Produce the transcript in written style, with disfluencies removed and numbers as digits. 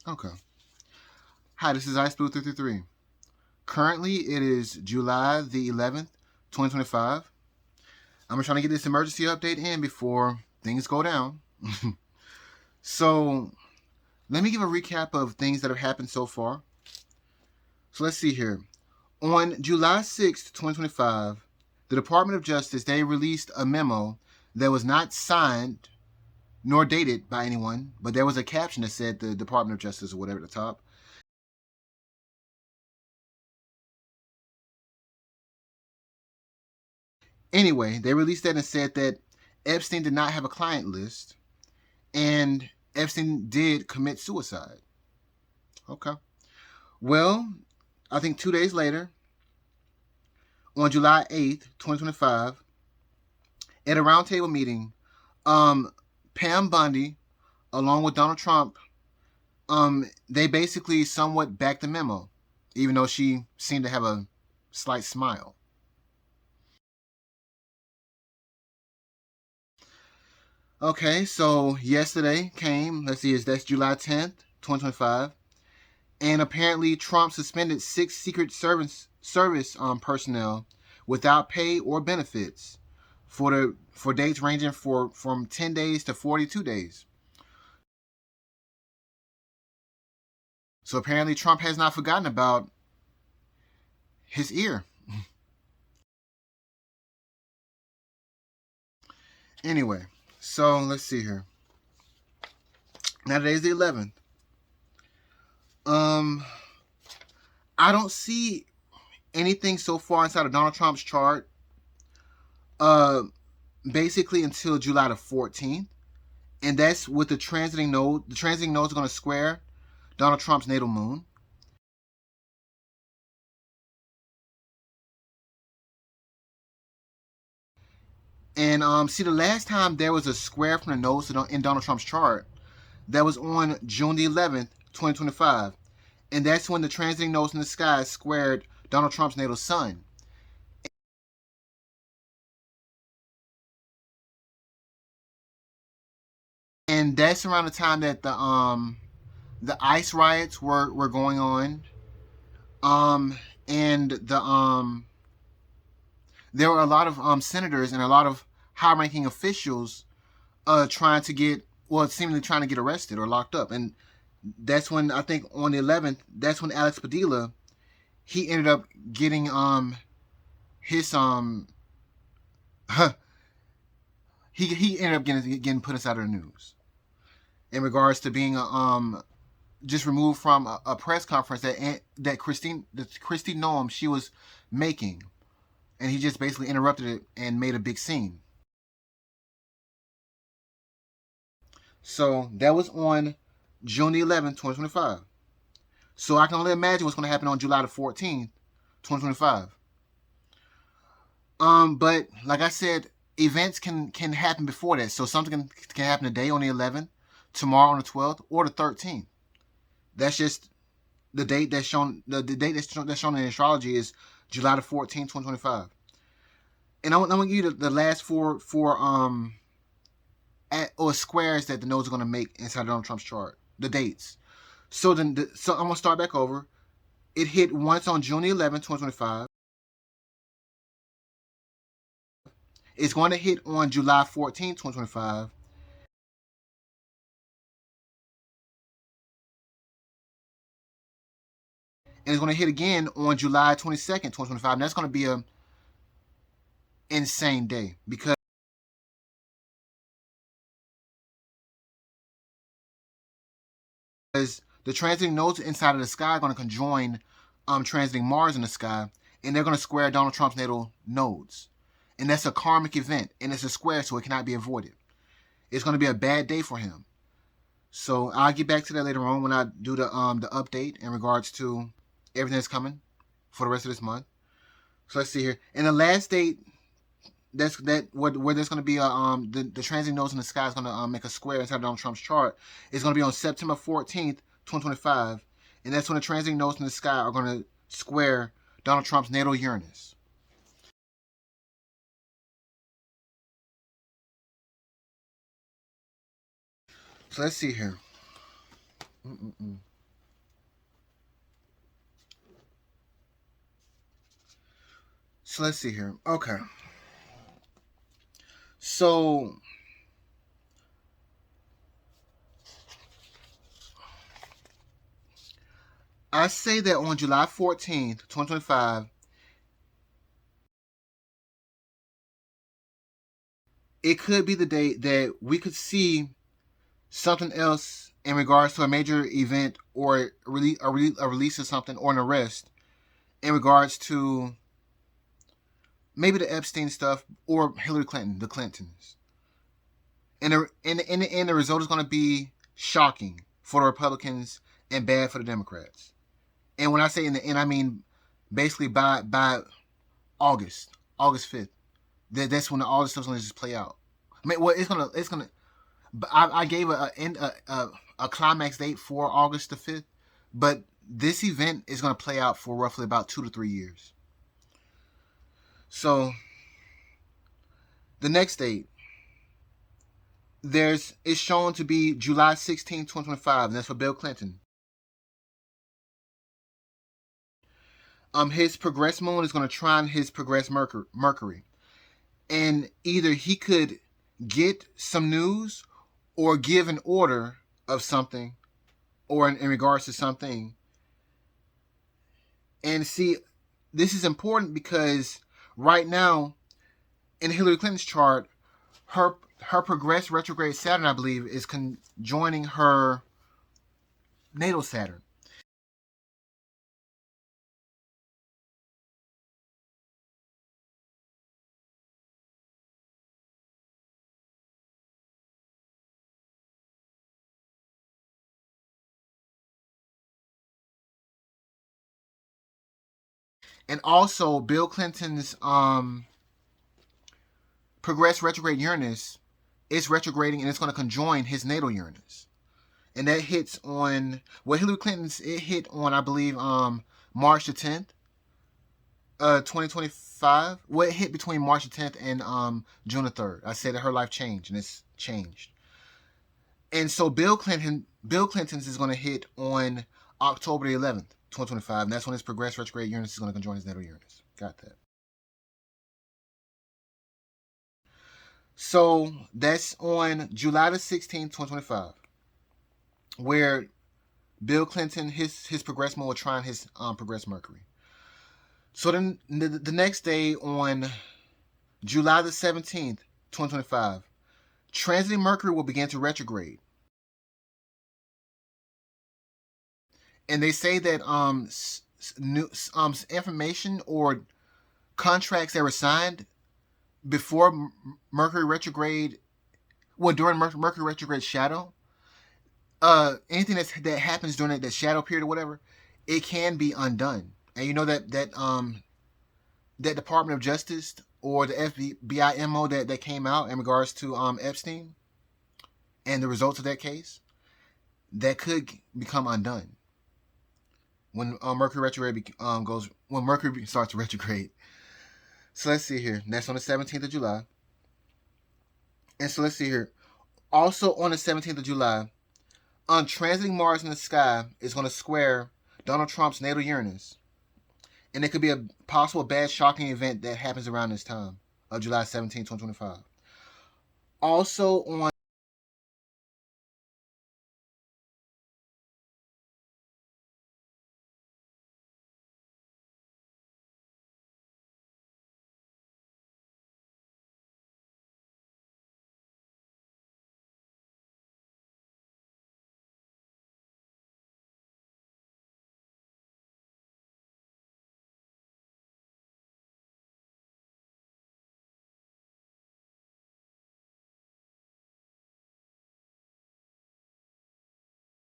Okay. Hi, this is iceblue333. Currently, it is July the 11th, 2025. I'm trying to get this emergency update in before things go down. So, let me give a recap of things that have happened so far. So, let's see here. On July 6th, 2025, the Department of Justice, they released a memo that was not signed nor dated by anyone, but there was a caption that said the Department of Justice or whatever at the top. Anyway, they released that and said that Epstein did not have a client list and Epstein did commit suicide. Okay. Well, I think 2 days later, on July 8th, 2025, at a roundtable meeting, um, Pam Bundy, along with Donald Trump, they basically somewhat backed the memo, even though she seemed to have a slight smile. Okay, so yesterday came, let's see, that's July 10th, 2025. And apparently Trump suspended 6 Secret Service personnel without pay or benefits for dates ranging from 10 days to 42 days. So apparently Trump has not forgotten about his ear. Anyway, so let's see here. Now today's the 11th. Um, I don't see anything so far inside of Donald Trump's chart. Uh, basically until July the 14th, and that's with the transiting node. The transiting node is going to square Donald Trump's natal moon. And see, the last time there was a square from the nodes in Donald Trump's chart, that was on June the 11th, 2025. And that's when the transiting nodes in the sky squared Donald Trump's natal sun. And that's around the time that the ICE riots were going on. And there were a lot of senators and a lot of high-ranking officials trying to get, well, seemingly trying to get arrested or locked up. And that's when, I think on the 11th, that's when Alex Padilla, he ended up getting his he ended up getting put inside of the news in regards to being just removed from a press conference that Christine Noam, she was making, and he just basically interrupted it and made a big scene. So that was on June the 11th, 2025. So I can only imagine what's going to happen on July the 14th, 2025. But like I said, events can happen before that. So something can happen today on the 11th, tomorrow on the 12th, or the 13th. That's just the date that's shown. The date that's shown in astrology is July the 14th, 2025. And I'm gonna give you the last four or squares that the nodes are gonna make inside Donald Trump's chart. The dates. So I'm gonna start back over. It hit once on June 11th, 2025. It's going to hit on July 14th, 2025. And it's going to hit again on July 22nd, 2025. And that's going to be a insane day because the transiting nodes inside of the sky are going to conjoin transiting Mars in the sky, and they're going to square Donald Trump's natal nodes. And that's a karmic event, and it's a square, so it cannot be avoided. It's going to be a bad day for him. So I'll get back to that later on when I do the update in regards to everything that's coming for the rest of this month. So let's see here. And the last date where there's going to be the transiting nodes in the sky is going to make a square inside Donald Trump's chart. It's going to be on September 14th, 2025, and that's when the transiting nodes in the sky are going to square Donald Trump's natal Uranus. So let's see here. Mm-mm-mm. So let's see here. Okay. So I say that on July 14th, 2025, it could be the date that we could see something else in regards to a major event or a release of something or an arrest in regards to maybe the Epstein stuff or Hillary Clinton, the Clintons. And the result is going to be shocking for the Republicans and bad for the Democrats. And when I say in the end, I mean basically by August 5th. That's when all this stuff's going to just play out. I mean, well, it's gonna. I gave a climax date for August the 5th, but this event is going to play out for roughly about 2 to 3 years. So the next date, it's shown to be July 16, 2025, and that's for Bill Clinton. His progress moon is going to trine his progress Mercury, and either he could get some news or give an order of something or in regards to something. And see, this is important because right now in Hillary Clinton's chart, her progress retrograde Saturn, I believe, is conjoining her natal Saturn. And also Bill Clinton's progress retrograde Uranus is retrograding and it's going to conjoin his natal Uranus. And that hits on Hillary Clinton's it hit on, I believe, March the 10th, 2025. Well, it hit between March the 10th and June the 3rd. I said that her life changed, and it's changed. And so Bill Clinton's is going to hit on October the 11th, 2025, and that's when his progress retrograde Uranus is going to conjoin his natal Uranus. Got that. So that's on July the 16th, 2025, where Bill Clinton, his progress mode will trine his progress Mercury. So then the next day on July the 17th, 2025, transiting Mercury will begin to retrograde. And they say that information or contracts that were signed before Mercury retrograde, well, during Mercury retrograde shadow, anything that happens during that shadow period or whatever, it can be undone. And you know that Department of Justice or the FBI memo that came out in regards to Epstein and the results of that case, that could become undone when Mercury retrograde when Mercury starts to retrograde. So let's see here. That's on the 17th of July. And so let's see here. Also on the 17th of July, transiting Mars in the sky is going to square Donald Trump's natal Uranus. And it could be a possible bad, shocking event that happens around this time of July 17, 2025. Also on